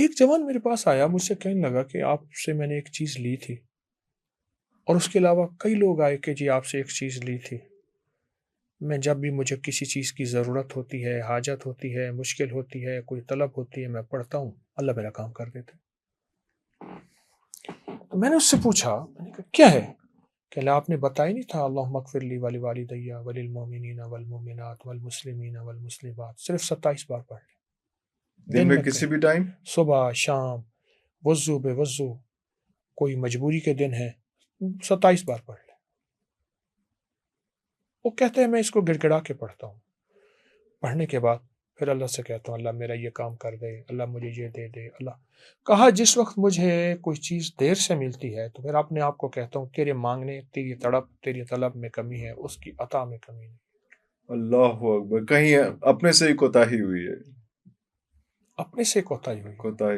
ایک جوان میرے پاس آیا، مجھ سے کہنے لگا کہ آپ سے میں نے ایک چیز لی تھی، اور اس کے علاوہ کئی لوگ آئے کہ جی آپ سے ایک چیز لی تھی، میں جب بھی مجھے کسی چیز کی ضرورت ہوتی ہے، حاجت ہوتی ہے، مشکل ہوتی ہے، کوئی طلب ہوتی ہے، میں پڑھتا ہوں، اللہ میرا کام کر دیتے۔ تو میں نے اس سے پوچھا، میں نے کہا کیا ہے؟ کہ آپ نے بتایا نہیں تھا اللہم اغفر لی ولوالدی وللمؤمنین والمؤمنات والمسلمین والمسلمات، صرف 27 بار پڑھ لیں دن میں کسی بھی ٹائم، صبح شام، وضو بے وضو، کوئی مجبوری کے دن ہے، 27 بار پڑھ لیں۔ وہ کہتے ہیں میں اس کو گڑ گڑا کے پڑھتا ہوں، پڑھنے کے بعد پھر اللہ سے کہتا ہوں اللہ میرا یہ کام کر دے، اللہ مجھے یہ دے دے۔ اللہ کہا جس وقت مجھے کوئی چیز دیر سے ملتی ہے تو پھر اپنے آپ کو کہتا ہوں تیرے مانگنے، تیری طلب میں کمی ہے، اس کی عطا میں کمی نہیں۔ اللہ اکبر، کہیں اپنے سے ہی کوتاہی ہوئی ہے، اپنے سے کوتاہی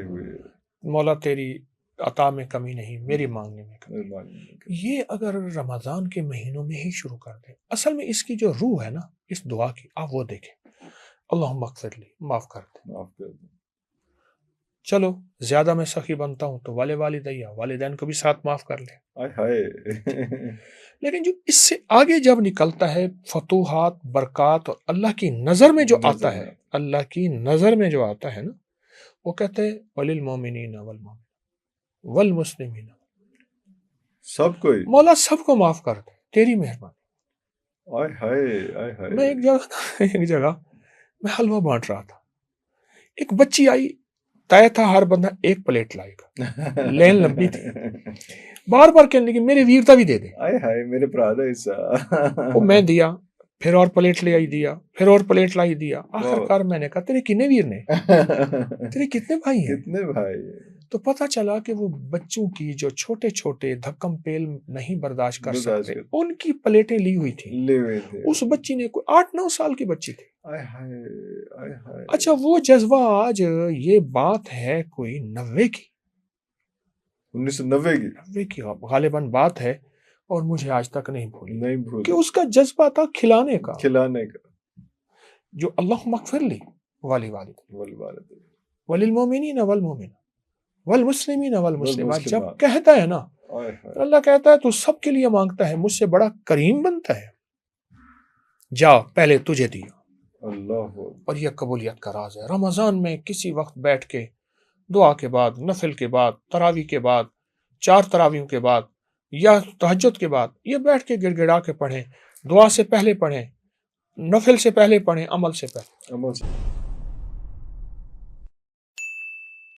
ہوئی ہے، مولا تیری عطا میں کمی نہیں، میری مانگنے میں کمی۔ یہ اگر رمضان کے مہینوں میں ہی شروع کر دیں، اصل میں اس کی جو روح ہے نا اس دعا کی، آپ وہ دیکھیں، اللہم اغفر لی، معاف کر دے۔ چلو زیادہ میں سخی بنتا ہوں تو والدین کو بھی ساتھ معاف کر لیں۔ لیکن جو اس سے آگے جب نکلتا ہے فتوحات، برکات اور اللہ کی نظر میں جو آتا ہے، اللہ کی نظر میں جو آتا ہے نا، وہ کہتے ہیں وللمؤمنین والمسلمین، سب کوئی، مولا سب کو معاف کر دے، تیری مہربانی۔ میں ایک جگہ میں حلوہ بانٹ رہا تھا، ایک بچی آئی، طے تھا ہر بندہ ایک پلیٹ لائے گا، لین لمبی تھی، بار بار کہنے لگی میرے ویرتا بھی دے دے، میرے پرادہ حصہ، وہ میں دیا، پھر اور پلیٹ لے آئی دیا، پھر اور پلیٹ لائی دیا، آخر کار میں نے کہا تیرے کتنے ویر نے، تیرے کتنے بھائی ہیں؟ کتنے بھائی؟ تو پتہ چلا کہ وہ بچوں کی جو چھوٹے چھوٹے دھکم پیل نہیں برداشت کر سکتے ان کی پلیٹیں لی ہوئی تھی، اس بچی نے کوئی 8-9 سال کی بچی تھی۔ اچھا وہ جذبہ آج یہ بات ہے کوئی 90 کی، 1990 کی غالباً بات ہے، اور مجھے آج تک نہیں بھولی کہ اس کا جذبہ تھا کھلانے کا، جو اللہم اغفر لی وللمؤمنین والمسلمین والمسلمات جب کہتا ہے نا، اللہ کہتا ہے تو سب کے لیے مانگتا ہے، مجھ سے بڑا کریم بنتا ہے، جا پہلے تجھے دیا۔ اور یہ قبولیت کا راز ہے۔ رمضان میں کسی وقت بیٹھ کے دعا کے بعد، نفل کے بعد، تراویح کے بعد، 4 تراویحوں کے بعد یا تہجد کے بعد یہ بیٹھ کے گڑ گڑا کے پڑھیں، دعا سے پہلے پڑھیں، نفل سے پہلے پڑھیں، عمل سے پہلے۔